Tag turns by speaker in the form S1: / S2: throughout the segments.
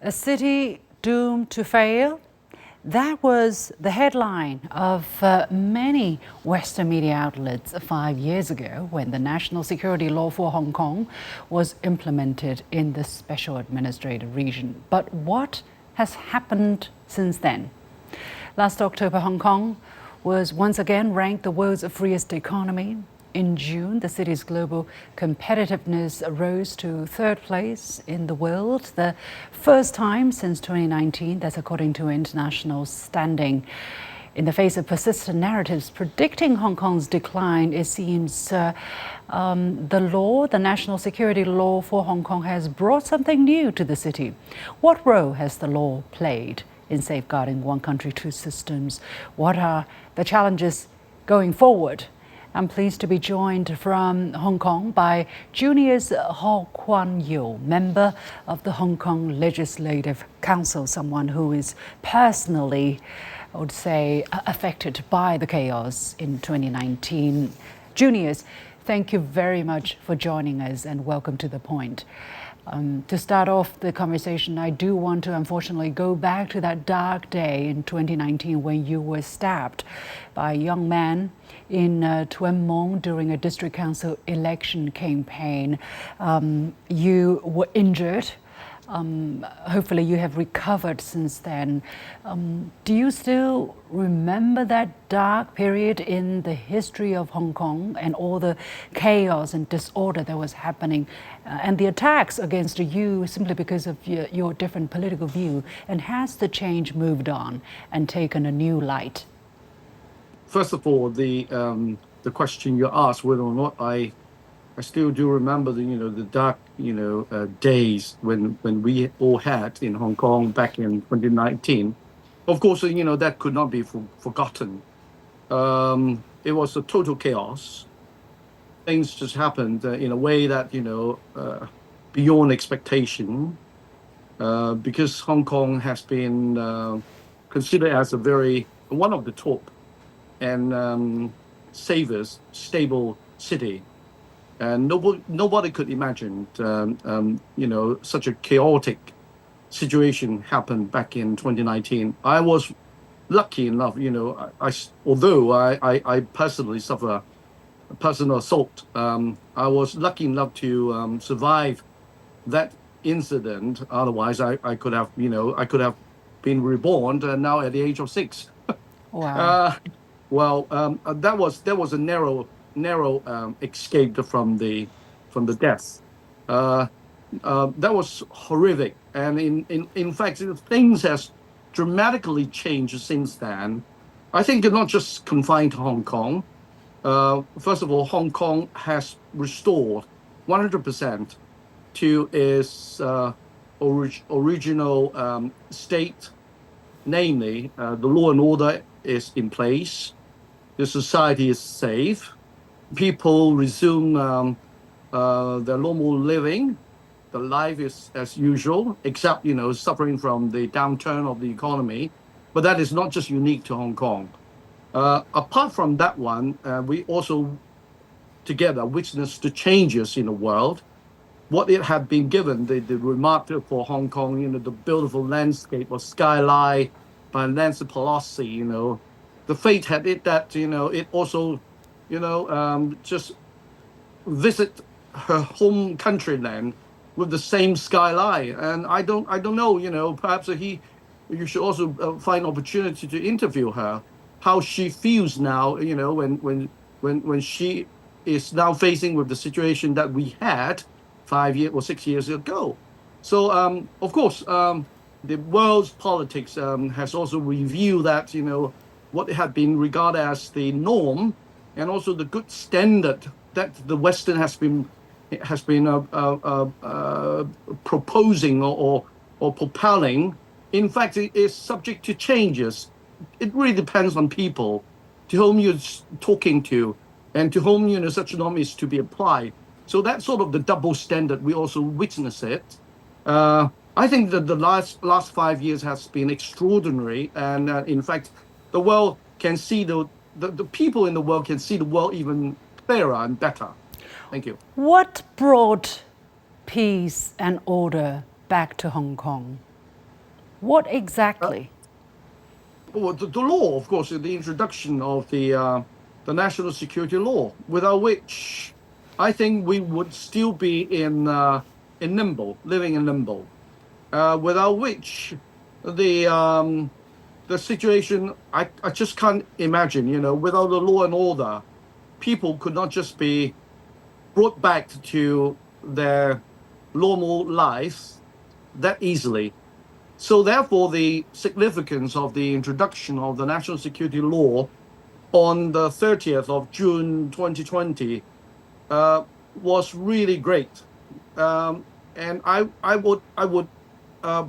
S1: A city doomed to fail? That was the headline of many Western media outlets 5 years ago when the national security law for Hong Kong was implemented in the special administrative region. But what has happened since then? Last October, Hong Kong was once again ranked the world's freest economy. In June, the city's global competitiveness rose to third place in the world, the first time since 2019. That's according to international standing. In the face of persistent narratives predicting Hong Kong's decline, it seems the national security law for Hong Kong has brought something new to the city. What role has the law played in safeguarding one country, two systems? What are the challenges going forward? I'm pleased to be joined from Hong Kong by Junius Ho Kwan-yiu, member of the Hong Kong Legislative Council, someone who is personally, I would say, affected by the chaos in 2019. Junius, thank you very much for joining us and welcome to The Point. To start off the conversation, I do want to unfortunately go back to that dark day in 2019 when you were stabbed by a young man in Tuen Mun during a district council election campaign. You were injured. Hopefully you have recovered since then. Do you still remember that dark period in the history of Hong Kong and all the chaos and disorder that was happening and the attacks against you simply because of your different political view? And has the change moved on and taken a new light?
S2: First of all, the question you asked whether or not I still do remember the dark days when we all had in Hong Kong back in 2019. Of course, that could not be forgotten. It was a total chaos. Things just happened in a way that beyond expectation, because Hong Kong has been considered as one of the top and safest, stable city. And nobody could imagine, such a chaotic situation happened back in 2019. I was lucky enough, although I personally suffer a personal assault, I was lucky enough to survive that incident. Otherwise, I could have been reborn now at the age of 6.
S1: Wow.
S2: That was a narrow escape from the death. That was horrific, and in fact, things has dramatically changed since then. I think it's not just confined to Hong Kong. First of all, Hong Kong has restored 100% to its original state, namely the law and order is in place, the society is safe, people resume their normal living. The life is as usual, except suffering from the downturn of the economy. But that is not just unique to Hong Kong. Apart from that one, we also together witnessed the changes in the world. What it had been given, the remark for Hong Kong, the beautiful landscape of skyline by Nancy Pelosi, the fate had it that it also just visit her home countryland with the same skyline. And I don't know, perhaps you should also find opportunity to interview her, how she feels now, when she is now facing with the situation that we had 5 years or 6 years ago. So of course, the world's politics has also revealed that what had been regarded as the norm and also the good standard that the Western has been proposing or propelling, in fact, it is subject to changes. It really depends on people to whom you're talking to and to whom such norm is to be applied. So that's sort of the double standard. We also witness it. I think that the last 5 years has been extraordinary, and in fact, the world can see the people in the world can see the world even clearer and better. Thank you.
S1: What brought peace and order back to Hong Kong? What
S2: Uh,
S1: exactly?
S2: well, the law, of course, is the introduction of the national security law, without which I think we would still be in limbo, living in limbo. Without which the situation I just can't imagine. Without the law and order, people could not just be brought back to their normal lives that easily. So therefore, the significance of the introduction of the national security law on the 30th of June 2020 was really great. And I would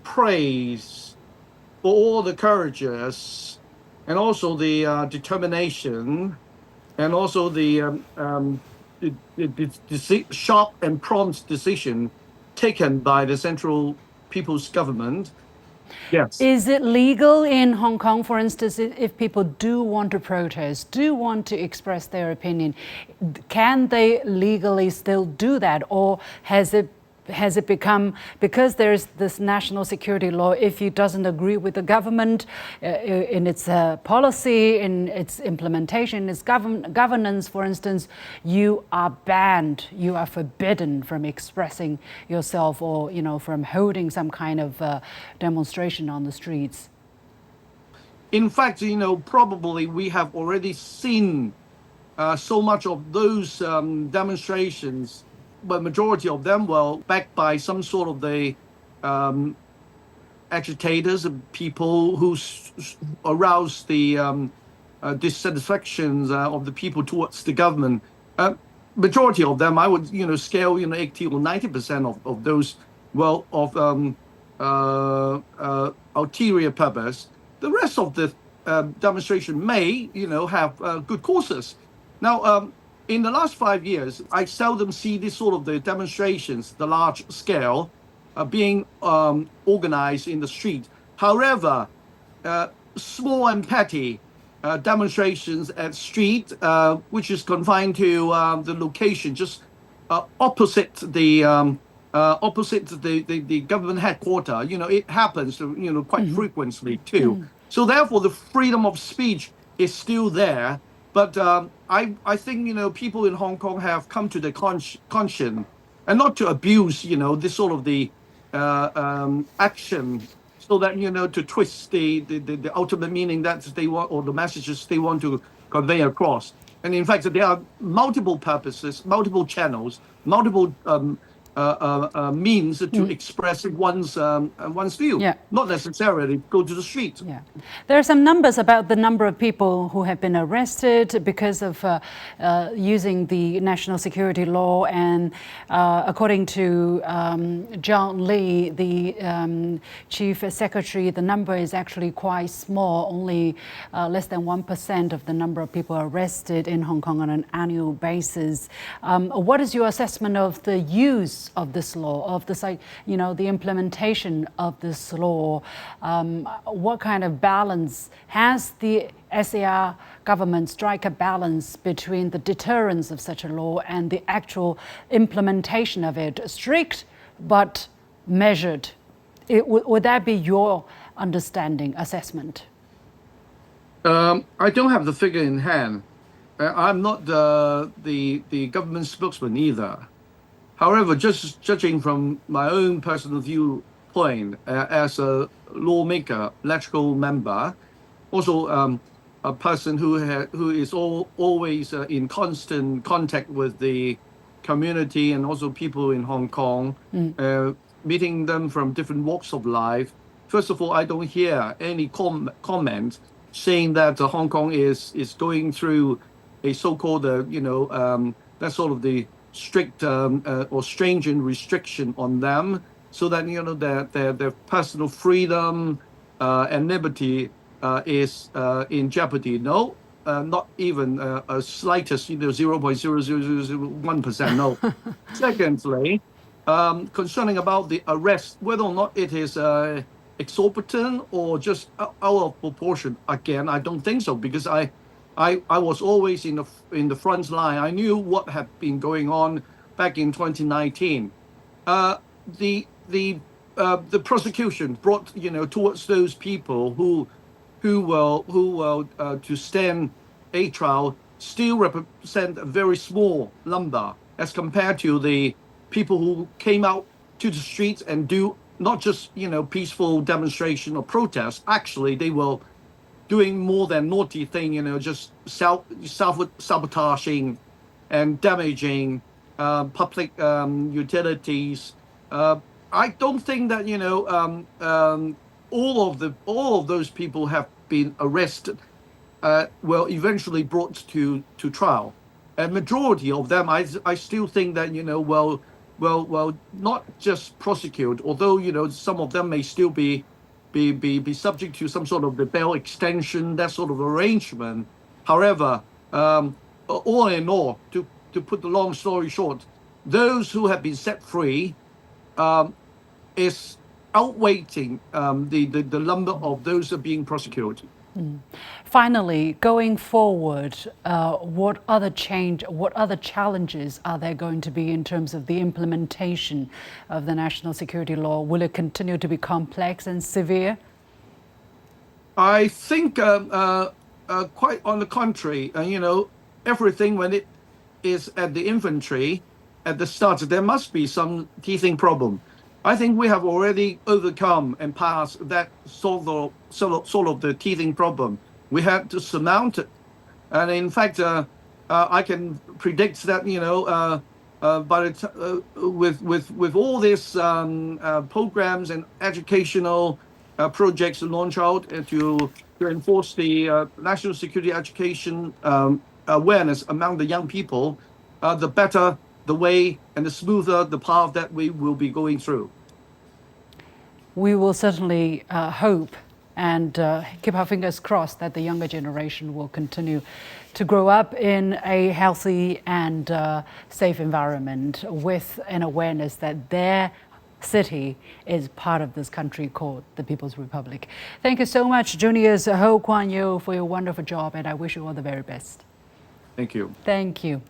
S2: praise for all the courageous and also the determination and also the sharp and prompt decision taken by the Central People's Government. Yes.
S1: Is it legal in Hong Kong, for instance, if people do want to protest, do want to express their opinion, can they legally still do that? Or has it become, because there's this national security law, if it doesn't agree with the government in its policy, in its implementation, its governance, for instance, you are banned, you are forbidden from expressing yourself or, from holding some kind of demonstration on the streets?
S2: In fact, probably we have already seen so much of those demonstrations, but majority of them were backed by some sort of the um, agitators, people who arouse the dissatisfactions of the people towards the government. Majority of them, I would scale 80 or 90% of those, well, of ulterior purpose. The rest of the demonstration may have good causes. Now, in the last 5 years, I seldom see this sort of the demonstrations, the large scale, being organized in the street. However, uh, small and petty demonstrations at street, which is confined to the location just opposite the government headquarters. It happens quite frequently too. So therefore, the freedom of speech is still there. But I think people in Hong Kong have come to the conscience and not to abuse this sort of the action, so that to twist the ultimate meaning that they want, or the messages they want to convey across. And in fact, there are multiple purposes, multiple channels, multiple means to express one's view,
S1: Yeah.
S2: not necessarily go to the street.
S1: Yeah. There are some numbers about the number of people who have been arrested because of using the national security law. And according to John Lee, the chief secretary, the number is actually quite small, only less than 1% of the number of people arrested in Hong Kong on an annual basis. What is your assessment of the use of this law, of the implementation of this law? What kind of balance has the SAR government strike a balance between the deterrence of such a law and the actual implementation of it? Strict but measured. Would that be your understanding, assessment?
S2: I don't have the figure in hand. I'm not the government spokesman either. However, just judging from my own personal viewpoint, as a lawmaker, electoral member, also a person who is always in constant contact with the community and also people in Hong Kong, meeting them from different walks of life. First of all, I don't hear any comment saying that Hong Kong is going through a so-called that sort of the strict or stringent restriction on them, so that their personal freedom and liberty is in jeopardy. No, not even a slightest 0.00001%. No. Secondly, concerning about the arrest, whether or not it is exorbitant or just out of proportion, again, I don't think so, because I was always in the front line. I knew what had been going on back in 2019. The the prosecution brought, towards those people who will to stand a trial still represent a very small number as compared to the people who came out to the streets and do not just peaceful demonstration or protest. Actually, they were doing more than naughty thing, just sabotaging and damaging public utilities. I don't think that all of those people have been arrested. Well, eventually brought to trial. A majority of them, I still think that not just prosecute, although some of them may still be subject to some sort of the bail extension, that sort of arrangement. However, all in all, to put the long story short, those who have been set free is outweighing the number of those that are being prosecuted.
S1: Finally, going forward, what other challenges are there going to be in terms of the implementation of the national security law? Will it continue to be complex and severe?
S2: I think quite on the contrary. Everything when it is at the infantry, at the start, there must be some teething problem. I think we have already overcome and passed that sort of the teething problem. We had to surmount it, and in fact, I can predict that by with all these programs and educational projects launched out to enforce the national security education awareness among the young people, the better the way and the smoother the path that we will be going through.
S1: We will certainly hope and keep our fingers crossed that the younger generation will continue to grow up in a healthy and safe environment with an awareness that their city is part of this country called the People's Republic. Thank you so much, Junius Ho Kwan-yiu, for your wonderful job, and I wish you all the very best.
S2: Thank you.
S1: Thank you.